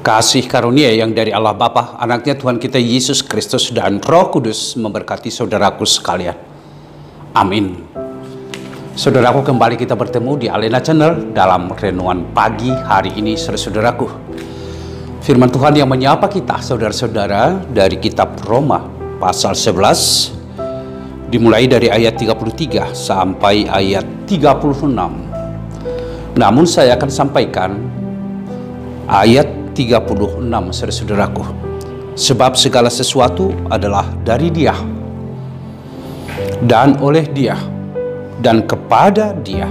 Kasih karunia yang dari Allah Bapa, anaknya Tuhan kita Yesus Kristus dan Roh Kudus memberkati saudaraku sekalian. Amin. Saudaraku, kembali kita bertemu di Alena Channel dalam renungan pagi hari ini, saudaraku. Firman Tuhan yang menyapa kita, saudara-saudara, dari kitab Roma pasal 11, dimulai dari ayat 33 sampai ayat 36. Namun saya akan sampaikan ayat 36, saudaraku. Sebab segala sesuatu adalah dari Dia, dan oleh Dia, dan kepada Dia.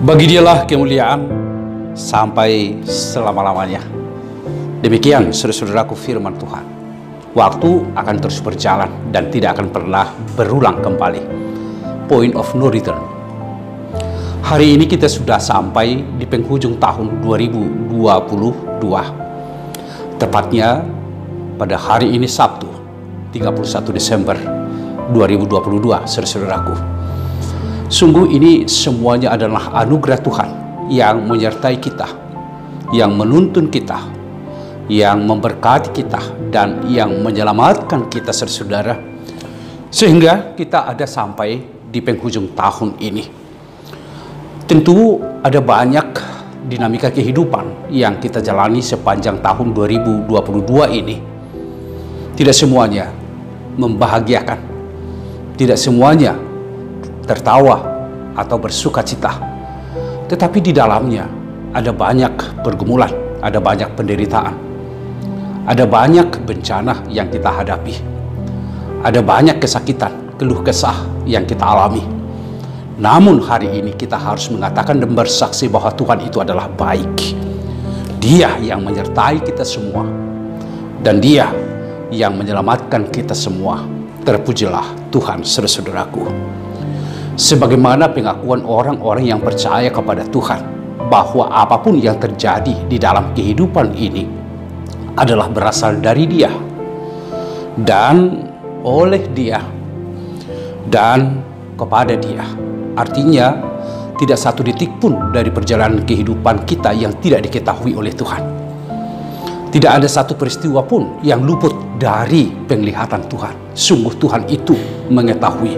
Bagi Dialah kemuliaan sampai selama-lamanya. Demikian, saudaraku, firman Tuhan. Waktu akan terus berjalan dan tidak akan pernah berulang kembali. Point of no return. Hari ini kita sudah sampai di penghujung tahun 2022. Tepatnya pada hari ini Sabtu, 31 Desember 2022, saudaraku. Sungguh ini semuanya adalah anugerah Tuhan yang menyertai kita, yang menuntun kita, yang memberkati kita, dan yang menyelamatkan kita, saudara. Sehingga kita ada sampai di penghujung tahun ini. Tentu ada banyak dinamika kehidupan yang kita jalani sepanjang tahun 2022 ini. Tidak semuanya membahagiakan, tidak semuanya tertawa atau bersuka cita. Tetapi di dalamnya ada banyak pergumulan, ada banyak penderitaan, ada banyak bencana yang kita hadapi, ada banyak kesakitan, keluh kesah yang kita alami. Namun hari ini kita harus mengatakan dan bersaksi bahwa Tuhan itu adalah baik. Dia yang menyertai kita semua, dan Dia yang menyelamatkan kita semua. Terpujilah Tuhan, saudaraku. Sebagaimana pengakuan orang-orang yang percaya kepada Tuhan, bahwa apapun yang terjadi di dalam kehidupan ini adalah berasal dari Dia, dan oleh Dia, dan kepada Dia. Artinya, tidak satu detik pun dari perjalanan kehidupan kita yang tidak diketahui oleh Tuhan. Tidak ada satu peristiwa pun yang luput dari penglihatan Tuhan. Sungguh Tuhan itu mengetahui.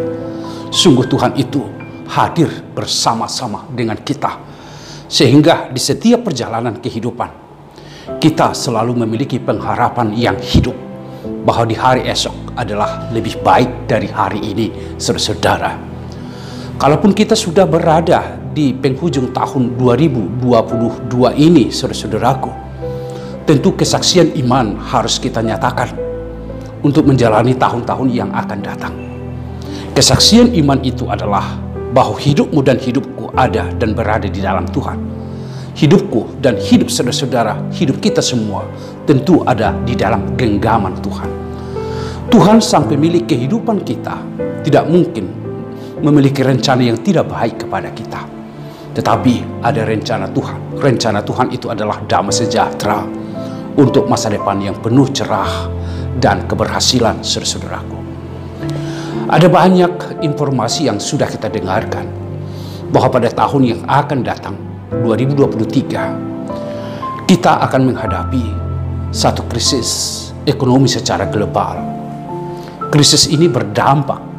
Sungguh Tuhan itu hadir bersama-sama dengan kita. Sehingga di setiap perjalanan kehidupan, kita selalu memiliki pengharapan yang hidup, bahwa di hari esok adalah lebih baik dari hari ini, saudara. Kalaupun kita sudah berada di penghujung tahun 2022 ini, saudaraku, tentu kesaksian iman harus kita nyatakan untuk menjalani tahun-tahun yang akan datang. Kesaksian iman itu adalah bahwa hidupmu dan hidupku ada dan berada di dalam Tuhan. Hidupku dan hidup saudara-saudara, hidup kita semua tentu ada di dalam genggaman Tuhan. Tuhan sang pemilik kehidupan kita tidak mungkin memiliki rencana yang tidak baik kepada kita. Tetapi ada rencana Tuhan. Rencana Tuhan itu adalah damai sejahtera untuk masa depan yang penuh cerah dan keberhasilan, saudaraku. Ada banyak informasi yang sudah kita dengarkan bahwa pada tahun yang akan datang, 2023, kita akan menghadapi satu krisis ekonomi secara global. Krisis ini berdampak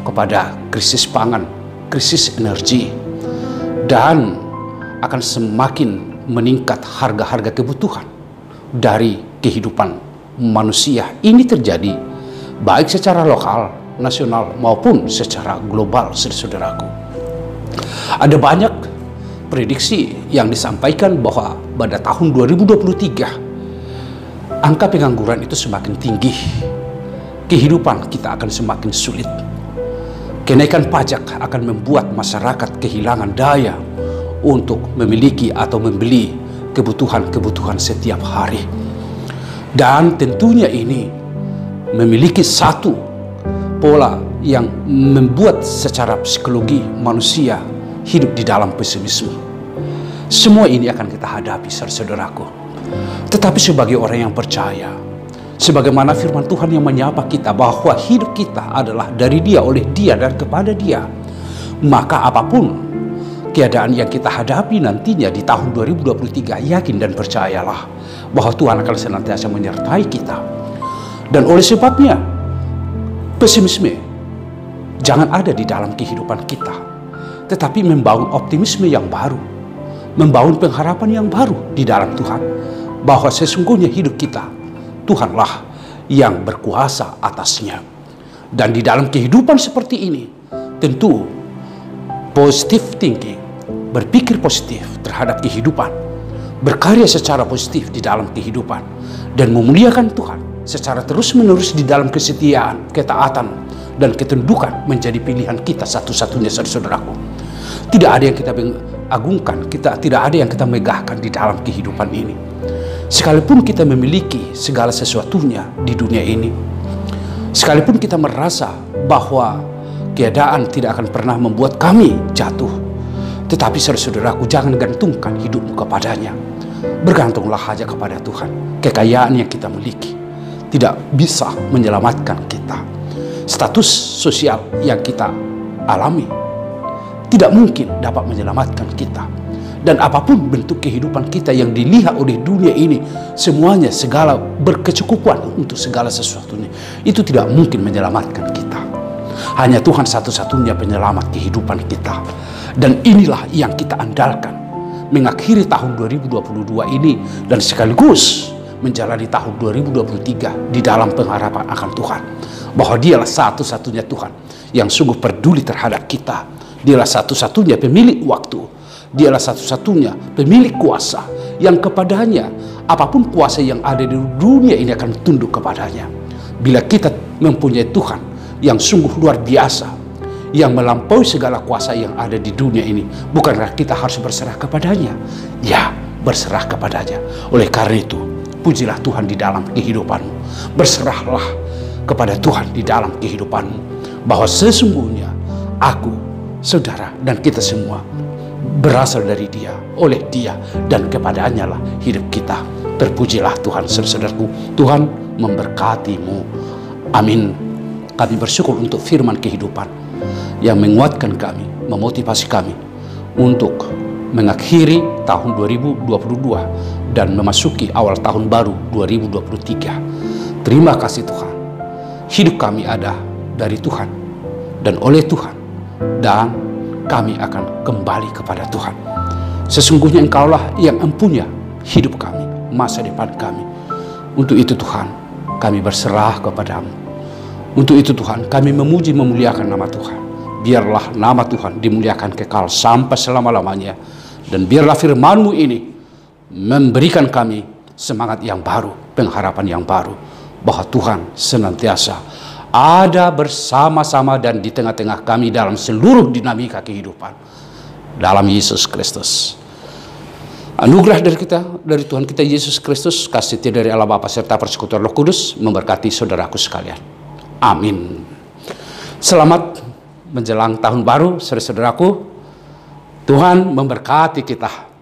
kepada krisis pangan, krisis energi, dan akan semakin meningkat harga-harga kebutuhan dari kehidupan manusia. Ini terjadi baik secara lokal, nasional, maupun secara global, saudaraku. Ada banyak prediksi yang disampaikan bahwa pada tahun 2023 angka pengangguran itu semakin tinggi, kehidupan kita akan semakin sulit. Kenaikan pajak akan membuat masyarakat kehilangan daya untuk memiliki atau membeli kebutuhan-kebutuhan setiap hari. Dan tentunya ini memiliki satu pola yang membuat secara psikologi manusia hidup di dalam pesimisme. Semua ini akan kita hadapi, saudaraku. Tetapi sebagai orang yang percaya, sebagaimana firman Tuhan yang menyapa kita bahwa hidup kita adalah dari Dia, oleh Dia, dan kepada Dia, maka apapun keadaan yang kita hadapi nantinya di tahun 2023, yakin dan percayalah bahwa Tuhan akan senantiasa menyertai kita. Dan oleh sebabnya, pesimisme jangan ada di dalam kehidupan kita, tetapi membangun optimisme yang baru, membangun pengharapan yang baru di dalam Tuhan, bahwa sesungguhnya hidup kita, Tuhanlah yang berkuasa atasnya. Dan di dalam kehidupan seperti ini, tentu positive thinking, berpikir positif terhadap kehidupan, berkarya secara positif di dalam kehidupan, dan memuliakan Tuhan secara terus-menerus di dalam kesetiaan, ketaatan, dan ketundukan menjadi pilihan kita satu-satunya, saudaraku. Tidak ada yang kita agungkan, tidak ada yang kita megahkan di dalam kehidupan ini. Sekalipun kita memiliki segala sesuatunya di dunia ini, sekalipun kita merasa bahwa keadaan tidak akan pernah membuat kami jatuh, tetapi saudaraku, jangan gantungkan hidupmu kepadanya. Bergantunglah saja kepada Tuhan. Kekayaan yang kita miliki tidak bisa menyelamatkan kita. Status sosial yang kita alami tidak mungkin dapat menyelamatkan kita. Dan apapun bentuk kehidupan kita yang dilihat oleh dunia ini, semuanya segala berkecukupan untuk segala sesuatunya, itu tidak mungkin menyelamatkan kita. Hanya Tuhan satu-satunya penyelamat kehidupan kita. Dan inilah yang kita andalkan mengakhiri tahun 2022 ini dan sekaligus menjalani tahun 2023 di dalam pengharapan akan Tuhan. Bahwa Dialah satu-satunya Tuhan yang sungguh peduli terhadap kita. Dialah satu-satunya pemilik waktu. Dialah satu-satunya pemilik kuasa yang kepadanya apapun kuasa yang ada di dunia ini akan tunduk kepadanya. Bila kita mempunyai Tuhan yang sungguh luar biasa, yang melampaui segala kuasa yang ada di dunia ini, bukankah kita harus berserah kepadanya? Ya, berserah kepadanya. Oleh karena itu, pujilah Tuhan di dalam kehidupanmu. Berserahlah kepada Tuhan di dalam kehidupanmu, bahwa sesungguhnya aku, saudara, dan kita semua berasal dari Dia, oleh Dia, dan kepadanya lah hidup kita. Terpujilah Tuhan, saudaraku. Tuhan memberkatimu. Amin. Kami bersyukur untuk firman kehidupan yang menguatkan kami, memotivasi kami untuk mengakhiri tahun 2022 dan memasuki awal tahun baru 2023. Terima kasih Tuhan. Hidup kami ada dari Tuhan dan oleh Tuhan, dan kami akan kembali kepada Tuhan. Sesungguhnya Engkaulah yang empunya hidup kami, masa depan kami. Untuk itu Tuhan, kami berserah kepadamu. Untuk itu Tuhan, kami memuji memuliakan nama Tuhan. Biarlah nama Tuhan dimuliakan kekal sampai selama-lamanya. Dan biarlah firman-Mu ini memberikan kami semangat yang baru, pengharapan yang baru, bahwa Tuhan senantiasa ada bersama-sama dan di tengah-tengah kami dalam seluruh dinamika kehidupan. Dalam Yesus Kristus. Anugerah dari Tuhan kita Yesus Kristus, kasih setia dari Allah Bapa serta persekutuan Roh Kudus memberkati saudaraku sekalian. Amin. Selamat menjelang tahun baru, saudaraku. Tuhan memberkati kita.